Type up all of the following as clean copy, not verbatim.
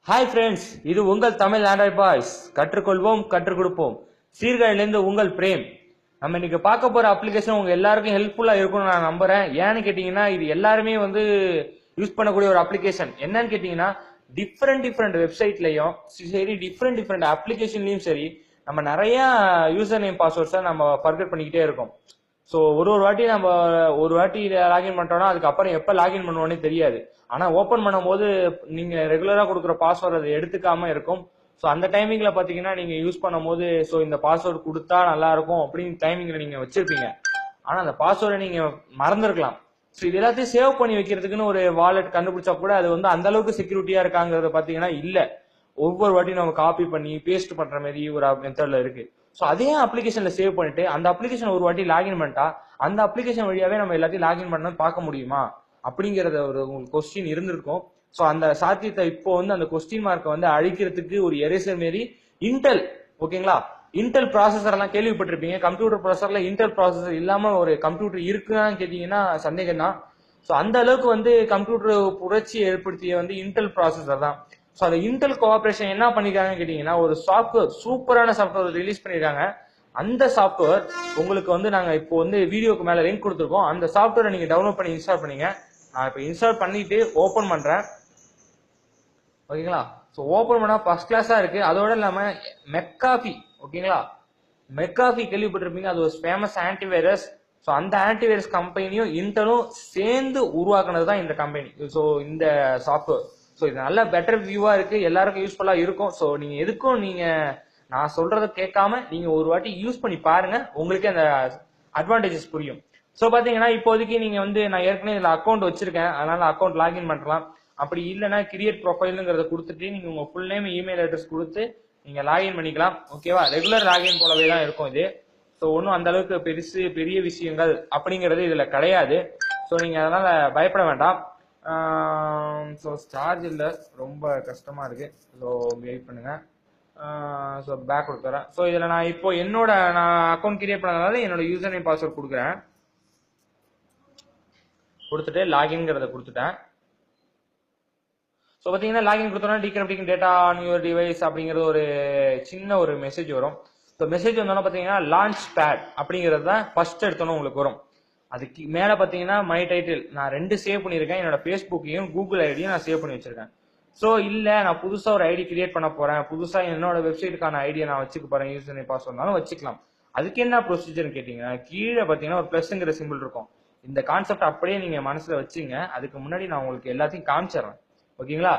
Hi friends, இது உங்கள் Tamil Android boys. கற்றுக்கொள்வோம், கற்றுக் கொடுப்போம். சீர்காழிலேருந்து உங்கள் பிரேம். நம்ம இன்னைக்கு பார்க்க போற அப்ளிகேஷன் உங்க எல்லாருக்கும் ஹெல்ப்ஃபுல்லா இருக்கும்னு நான் நம்புறேன். ஏன்னு கேட்டீங்கன்னா, இது எல்லாருமே யூஸ் பண்ணக்கூடிய ஒரு அப்ளிகேஷன். என்னன்னு கேட்டீங்கன்னா, டிஃப்ரெண்ட் வெப்சைட்லயும் சரி, டிஃப்ரெண்ட் அப்ளிகேஷன்லயும் சரி, நம்ம நிறைய யூசர் நேம் பாஸ்வேர்ட்ஸை நம்ம ஃபர்கெட் பண்ணிக்கிட்டே இருக்கோம். ஸோ ஒரு வாட்டி நம்ம ஒரு வாட்டி லாகின் பண்ணிட்டோம்னா அதுக்கப்புறம் எப்போ லாகின் பண்ணுவோன்னே தெரியாது. ஆனால் ஓப்பன் பண்ணும்போது நீங்கள் ரெகுலராக கொடுக்குற பாஸ்வேர்டு அதை எடுத்துக்காம இருக்கும். ஸோ அந்த டைமிங்கில் பார்த்தீங்கன்னா நீங்கள் யூஸ் பண்ணும்போது ஸோ இந்த பாஸ்வேர்டு கொடுத்தா நல்லா இருக்கும் அப்படின்னு டைமிங்கில் நீங்கள் வச்சிருப்பீங்க. ஆனால் அந்த பாஸ்வேர்டை நீங்கள் மறந்துருக்கலாம். ஸோ இது எல்லாத்தையும் சேவ் பண்ணி வைக்கிறதுக்குன்னு ஒரு வாலெட் கண்டுபிடிச்சா கூட அது அந்த அளவுக்கு செக்யூரிட்டியாக இருக்காங்கிறத பார்த்தீங்கன்னா இல்லை. ஒவ்வொரு வாட்டியும் நம்ம காப்பி பண்ணி பேஸ்ட் பண்ணுற மாதிரி ஒரு மெத்தடில் இருக்கு. ஸோ அதே அப்ளிகேஷன்ல சேவ் பண்ணிட்டு அந்த அப்ளிகேஷன் ஒரு வாட்டி லாகின் பண்ணிட்டா அந்த அப்ளிகேஷன் வழியாவே நம்ம எல்லாத்தையும் லாகின் பண்ண பார்க்க முடியுமா அப்படிங்கறத ஒரு உங்களுக்கு கொஸ்டின் இருந்திருக்கும். ஸோ அந்த சாத்தியத்தை இப்போ அந்த கொஸ்டின் மார்க்கை அழிக்கிறதுக்கு ஒரு எரேசர் மாரி இன்டெல், ஓகேங்களா, இன்டெல் ப்ராசஸர் எல்லாம் கேள்விப்பட்டிருப்பீங்க. கம்ப்யூட்டர் ப்ராசஸர்ல இன்டெல் ப்ராசஸர் இல்லாம ஒரு கம்ப்யூட்டர் இருக்குன்னு கேட்டீங்கன்னா சந்தேகம் தான். ஸோ அந்த அளவுக்கு கம்ப்யூட்டர் புரட்சி ஏற்படுத்திய இன்டெல் ப்ராசஸர் தான். ஸோ அந்த இன்டெல் கோஆபரேஷன் என்ன பண்ணிருக்காங்கன்னு கேட்டீங்கன்னா, ஒரு சாஃப்ட்வேர், சூப்பரான சாஃப்ட்வேர் ரிலீஸ் பண்ணிருக்காங்க. அந்த சாஃப்ட்வேர் உங்களுக்கு நாங்க இப்போ வீடியோக்கு மேல லிங்க் கொடுத்துருக்கோம். அந்த சாஃப்ட்வேரை நீங்க டவுன்லோட் பண்ணி இன்ஸ்டால் பண்ணீங்க. நான் இப்போ இன்ஸ்டால் பண்ணிட்டு ஓபன் பண்றேன், ஓகேங்களா. ஸோ ஓபன் பண்ணா ஃபர்ஸ்ட் கிளாஸா இருக்கு. அதோட இல்லாம மெக்காஃபி, ஓகேங்களா, மெக்காஃபி கேள்விப்பட்டிருப்பீங்க. அது ஒரு ஃபேமஸ் ஆன்டிவைரஸ். ஸோ அந்த ஆன்டிவைரஸ் கம்பெனியும் இன்டெலும் சேர்ந்து உருவாக்குனது தான் இந்த கம்பெனி. ஸோ இந்த சாஃப்ட்வேர் ஸோ இது நல்ல பெட்டர் வியூவா இருக்கு, எல்லாருக்கும் யூஸ்ஃபுல்லா இருக்கும். ஸோ நீங்க எதுக்கும் நான் சொல்றதை கேட்காம நீங்க ஒரு வாட்டி யூஸ் பண்ணி பாருங்க, உங்களுக்கு அந்த அட்வான்டேஜஸ் புரியும். ஸோ பாத்தீங்கன்னா இப்போதைக்கு நீங்க நான் ஏற்கனவே இதுல அக்கௌண்ட் வச்சிருக்கேன், அதனால அக்கௌண்ட் லாகின் பண்ணலாம். அப்படி இல்லைன்னா கிரியேட் ப்ரொஃபைலுங்கிறத கொடுத்துட்டு நீங்க உங்க ஃபுல் நேம் இமெயில் அட்ரஸ் கொடுத்து நீங்க லாகின் பண்ணிக்கலாம், ஓகேவா. ரெகுலர் லாகின் போலவே தான் இருக்கும் இது. ஸோ ஒன்றும் அந்த அளவுக்கு பெரிய விஷயங்கள் அப்படிங்கிறது இதுல கிடையாது. ஸோ நீங்க அதனால பயப்பட வேண்டாம். ஸோ சார்ஜ் இல்லை, ரொம்ப கஷ்டமா இருக்கு. ஸோ வெயிட் பண்ணுங்க. ஸோ பேக் கொடுத்துறேன். ஸோ இதில் நான் இப்போ நான் அக்கௌண்ட் கிரியேட் பண்ணதுனால என்னோட யூசர் நேம் பாஸ்வேர்ட் கொடுக்குறேன். கொடுத்துட்டு லாகின்ங்கிறத கொடுத்துட்டேன். ஸோ பார்த்தீங்கன்னா லாகின் கொடுத்தோன்னா டிகிரிப்டிங் டேட்டா ஆன் யுவர் டிவைஸ் அப்படிங்கிற ஒரு சின்ன ஒரு மெசேஜ் வரும். ஸோ மெசேஜ் வந்தோன்னா பார்த்தீங்கன்னா லான்ச் பேட் அப்படிங்கிறது தான் ஃபர்ஸ்ட் எடுத்தோன்னே உங்களுக்கு வரும். அதுக்கு மேல பாத்தீங்கன்னா மை டைட்டில் நான் 2 சேவ் பண்ணிருக்கேன். என்னோட பேஸ்புக்கையும் கூகுள் ஐடியும் நான் சேவ் பண்ணி வச்சிருக்கேன். சோ இல்ல நான் புதுசா ஒரு ஐடி கிரியேட் பண்ண போறேன், புதுசா என்னோட வெப்சைட்டுக்கான ஐடியா நான் வச்சுக்க போறேன், யூசர் நேம் பாஸ்வேர்ட்னாலும் வச்சுக்கலாம். அதுக்கு என்ன ப்ரொசீஜர்னு கேட்டீங்கன்னா, கீழே பாத்தீங்கன்னா ஒரு பிளஸ்ங்கிற சிம்பிள் இருக்கும். இந்த கான்செப்ட் அப்படியே நீங்க மனசுல வச்சுங்க. அதுக்கு முன்னாடி நான் உங்களுக்கு எல்லாத்தையும் காமிச்சிடுறேன், ஓகேங்களா.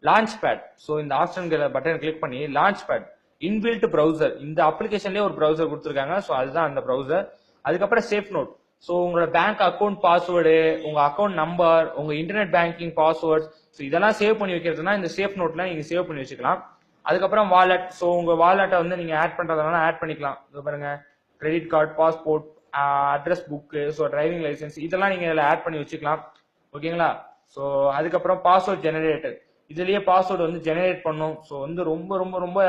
லான்ச் பேட், ஸோ இந்த ஆப்ஷன்கிற பட்டன் கிளிக் பண்ணி லான்ச் பேட் இன்பில்ட் ப்ரௌசர், இந்த அப்ளிகேஷன்லேயே ஒரு ப்ரௌசர் கொடுத்துருக்காங்க. ஸோ அதுதான் அந்த ப்ரௌசர். அதுக்கப்புறம் சேஃப் நோட், ஸோ உங்களோட பேங்க் அக்கௌண்ட் பாஸ்வேர்டு, உங்க அக்கௌண்ட் நம்பர், உங்க இன்டர்நெட் பேங்கிங் பாஸ்வேர்ட், ஸோ இதெல்லாம் சேவ் பண்ணி வைக்கிறதுனா இந்த சேஃப் நோட்ல நீங்க சேவ் பண்ணி வச்சுக்கலாம். அதுக்கப்புறம் வாலெட், ஸோ உங்க வாலெட்டை நீங்க ஆட் பண்றதுனால ஆட் பண்ணிக்கலாம். இது பாருங்க, credit card, passport, address book, so driving licence, இதெல்லாம் நீங்க இதில் ஆட் பண்ணி வச்சுக்கலாம், ஓகேங்களா. ஸோ அதுக்கப்புறம் பாஸ்வேர்ட் ஜெனரேட்டர், இதுலயே பாஸ்வேர்டு ஜெனரேட் பண்ணும். ஸோ ரொம்ப ரொம்ப ரொம்ப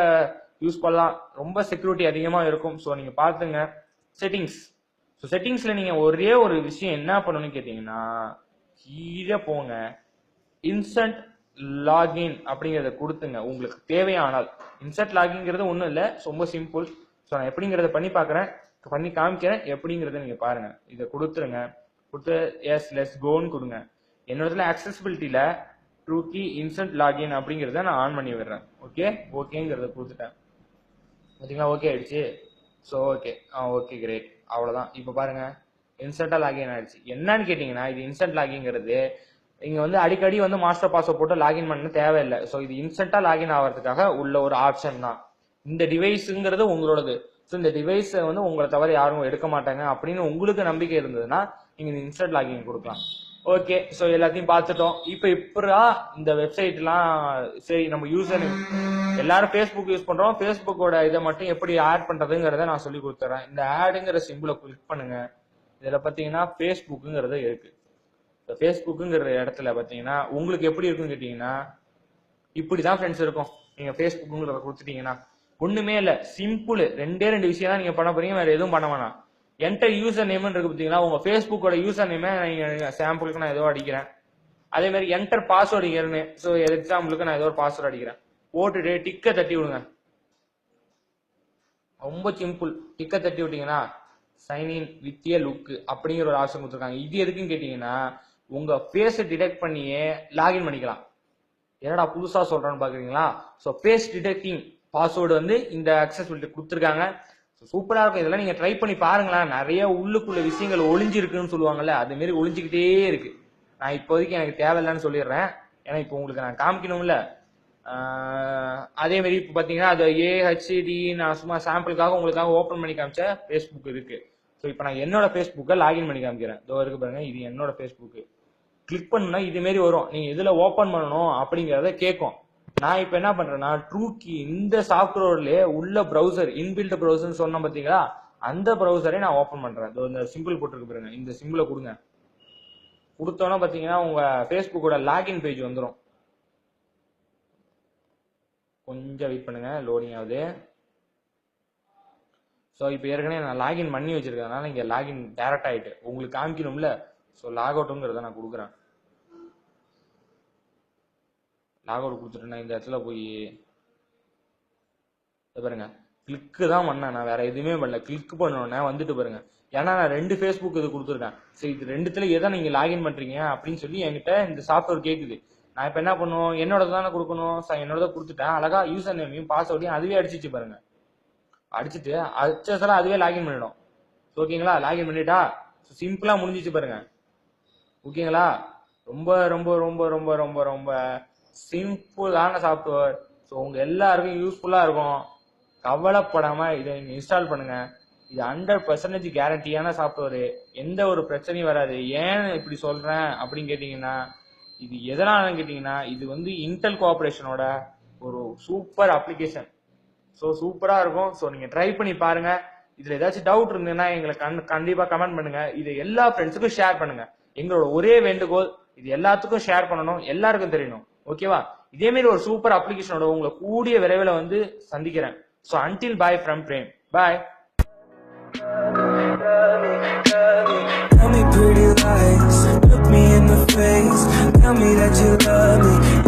யூஸ் பண்ணலாம், ரொம்ப செக்யூரிட்டி அதிகமா இருக்கும். ஸோ நீங்க பாத்துங்க. செட்டிங்ஸ், ஸோ செட்டிங்ஸ்ல நீங்க ஒரே ஒரு விஷயம் என்ன பண்ணணும்னு கேட்டீங்கன்னா, கீழே போங்க, இன்ஸ்டன்ட் லாகின் அப்படிங்கறத கொடுத்துங்க. உங்களுக்கு தேவையானால் இன்ஸ்டன்ட் லாகின்ங்கிறது ஒன்றும் இல்லை, ரொம்ப சிம்பிள். ஸோ நான் எப்படிங்கிறத பண்ணி பார்க்குறேன், பண்ணி காமிக்கிறேன். எப்படிங்கிறத நீங்க பாருங்க. இதை கொடுத்துருங்க. கொடுத்து எஸ் லெட்ஸ் கோன்னு கொடுங்க. என்னோட அக்சசிபிலிட்டியில ட்ரூ கீ இன்ஸ்டன்ட் லாகின் அப்படிங்கிறத நான் ஆன் பண்ணி விடுறேன். ஓகேங்கிறத கொடுத்துட்டேன், பார்த்தீங்களா. ஓகே ஆயிடுச்சு. ஸோ ஓகே கிரேட், அவ்வளோதான். இப்போ பாருங்க, இன்ஸ்டன்டா லாகின் ஆயிடுச்சு. என்னன்னு கேட்டீங்கன்னா, இது இன்ஸ்டன்ட் லாகின்ங்கிறது நீங்க அடிக்கடி மாஸ்டர் பாஸ்வேர்ட் போட்டு லாகின் பண்ண தேவையில்லை. ஸோ இது இன்ஸ்டன்டா லாகின் ஆகிறதுக்காக உள்ள ஒரு ஆப்ஷன் தான். இந்த டிவைஸுங்கிறது உங்களோடது. ஸோ இந்த டிவைஸ் உங்களை தவிர யாரும் எடுக்க மாட்டாங்க அப்படின்னு உங்களுக்கு நம்பிக்கை இருந்ததுன்னா நீங்க இந்த இன்ஸ்டன்ட் லாகின் கொடுக்கலாம். ஓகே, ஸோ எல்லாத்தையும் பார்த்துட்டோம். இப்போ இப்படா இந்த வெப்சைட்லாம் சரி, நம்ம யூசர் எல்லாரும் ஃபேஸ்புக் யூஸ் பண்றோம். ஃபேஸ்புக்கோட இதை மட்டும் எப்படி ஆட் பண்றதுங்கிறத நான் சொல்லி கொடுத்துறேன். இந்த ஆடுங்கிற சிம்பிளை கிளிக் பண்ணுங்க. இதுல பாத்தீங்கன்னா ஃபேஸ்புக்குங்கிறது இருக்கு. ஃபேஸ்புக்குங்கிற இடத்துல பாத்தீங்கன்னா உங்களுக்கு எப்படி இருக்குன்னு கேட்டீங்கன்னா, இப்படிதான் ஃப்ரெண்ட்ஸ் இருக்கும். நீங்க ஃபேஸ்புக்குங்கிறத கொடுத்துட்டீங்கன்னா ஒண்ணுமே இல்ல, சிம்பிள். 2 விஷயம் தான் நீங்க பண்ண போறீங்க, வேற எதுவும் பண்ண வேணாம். என்டர் யூசர் நேம் இருக்கு பாத்தீங்களா, உங்க ஃபேஸ்புக்கோட யூசர் நேம். நீங்க சாம்பிளுக்கு நான் ஏதோ அடிக்கிறேன், அதே மாதிரி என்டர் பாஸ்வேர்டு இங்கன்னு. ஸோ எக்ஸாம்பிளுக்கு நான் ஏதோ ஒரு பாஸ்வேர்டு அடிக்கிறேன், போட்டுட்டு டிக்கை தட்டி விடுங்க. ரொம்ப சிம்பிள். டிக்கை தட்டி விட்டீங்கன்னா sign in with a look அப்படிங்கிற ஒரு ஆப்ஷன் கொடுத்துருக்காங்க. இது எதுக்குன்னு கேட்டீங்கன்னா உங்க ஃபேஸை டிடெக்ட் பண்ணியே லாகின் பண்ணிக்கலாம். என்னடா புதுசா சொல்றேன்னு பாக்குறீங்களா? ஸோ ஃபேஸ் டிடெக்டிங் பாஸ்வேர்டு வந்து இந்த அக்சஸபிலிட்டி கொடுத்துருக்காங்க. சூப்பரா இருக்கும். இதெல்லாம் நீங்க ட்ரை பண்ணி பாருங்களேன். நிறைய உள்ளுக்குள்ள விஷயங்கள் ஒளிஞ்சிருக்குன்னு சொல்லுவாங்கல்ல, அது மாரி ஒளிஞ்சுக்கிட்டே இருக்கு. நான் இப்போதைக்கு எனக்கு தேவையில்லைன்னு சொல்லிடுறேன், ஏன்னா இப்போ உங்களுக்கு நான் காமிக்கணும்ல. அதே மாதிரி இப்போ பார்த்தீங்கன்னா அது ஏஹெச்டி நான் சும்மா சாம்பிளுக்காக உங்களுக்காக ஓப்பன் பண்ணி காமிச்ச ஃபேஸ்புக் இருக்கு. ஸோ இப்போ நான் என்னோட ஃபேஸ்புக்கை லாகின் பண்ணி காமிக்கிறேன். இதோ இருக்கு பாருங்க, இது என்னோட ஃபேஸ்புக்கு. கிளிக் பண்ணா இது மாரி வரும். நீங்க இதுல ஓப்பன் பண்ணணும் அப்படிங்கறத கேட்கும். நான் இப்ப என்ன பண்றேன்னா ட்ரூக்கி இந்த சாஃப்ட்வேர்லயே உள்ள ப்ரௌசர் இன்பில்ட் ப்ரௌசர் சொன்ன பாத்தீங்களா, அந்த ப்ரௌசரை நான் ஓப்பன் பண்றேன். இந்த சிம்பிள் போட்டுருக்கு பாருங்க, இந்த சிம்பிளை கொடுங்க. கொடுத்தோன்னா பாத்தீங்கன்னா உங்க ஃபேஸ்புக்கோட லாகின் பேஜ் வந்துடும். கொஞ்சம் வெயிட் பண்ணுங்க, லோடிங் ஆகுது. ஸோ இப்போ ஏற்கனவே நான் லாகின் பண்ணி வச்சிருக்கேன், இங்க லாகின் டைரக்ட் ஆயிட்டு உங்களுக்கு காமிக்கணும்ல. ஸோ லாக் அவுட்டுங்கிறத நான் கொடுக்குறேன். லாக் அவுட் கொடுத்துட்டேன்னா இந்த இடத்துல போய் பாருங்க, கிளிக்கு தான் பண்ணேன், நான் வேற எதுவுமே பண்ணல. கிளிக் பண்ணோன்னே வந்துட்டு பாருங்க, ஏன்னா நான் 2 ஃபேஸ்புக் இது கொடுத்துருக்கேன். சரி இது ரெண்டுத்துல எதை நீங்க லாகின் பண்றீங்க அப்படின்னு சொல்லி என்கிட்ட இந்த சாஃப்ட்வேர் கேட்குது. நான் இப்ப என்ன பண்ணுவோம், என்னோட தானே கொடுக்கணும். என்னோட கொடுத்துட்டேன். அழகா யூசர் நேமையும் பாஸ்வேர்டையும் அதுவே அடிச்சிச்சு பாருங்க. அடிச்சுட்டு அடிச்சதெல்லாம் அதுவே லாகின் பண்ணிடும். ஓகேங்களா? லாகின் பண்ணிட்டா சிம்பிளா முடிஞ்சிச்சு பாருங்க. ஓகேங்களா? ரொம்ப ரொம்ப ரொம்ப ரொம்ப ரொம்ப ரொம்ப சிம்பிளான சாஃப்ட்வேர். ஸோ உங்க எல்லாருக்கும் யூஸ்ஃபுல்லா இருக்கும். கவலைப்படாம இதை நீங்க இன்ஸ்டால் பண்ணுங்க. இது 100% கேரண்டியான சாஃப்ட்வேர். எந்த ஒரு பிரச்சனையும் வராது. ஏன் இப்படி சொல்றேன் அப்படின்னு கேட்டீங்கன்னா, இது எதனால கேட்டீங்கன்னா இது வந்து இன்டெல் கோஆபரேஷனோட ஒரு சூப்பர் அப்ளிகேஷன். ஸோ சூப்பரா இருக்கும். ஸோ நீங்க ட்ரை பண்ணி பாருங்க. இதுல ஏதாச்சும் டவுட் இருந்ததுன்னா எங்களுக்கு கண்டிப்பா கமெண்ட் பண்ணுங்க. இது எல்லா ஃப்ரெண்ட்ஸுக்கும் ஷேர் பண்ணுங்க. எங்களோட ஒரே வேண்டுகோள், இது எல்லாத்துக்கும் ஷேர் பண்ணணும், எல்லாருக்கும் தெரியணும். ஓகேவா? இதே மாதிரி ஒரு சூப்பர் அப்ளிகேஷனோட உங்களை கூடிய விரைவில் வந்து சந்திக்கிறேன். So until bye from Prem. Bye. Tell me pretty lies, look me in the face, tell me that you love me.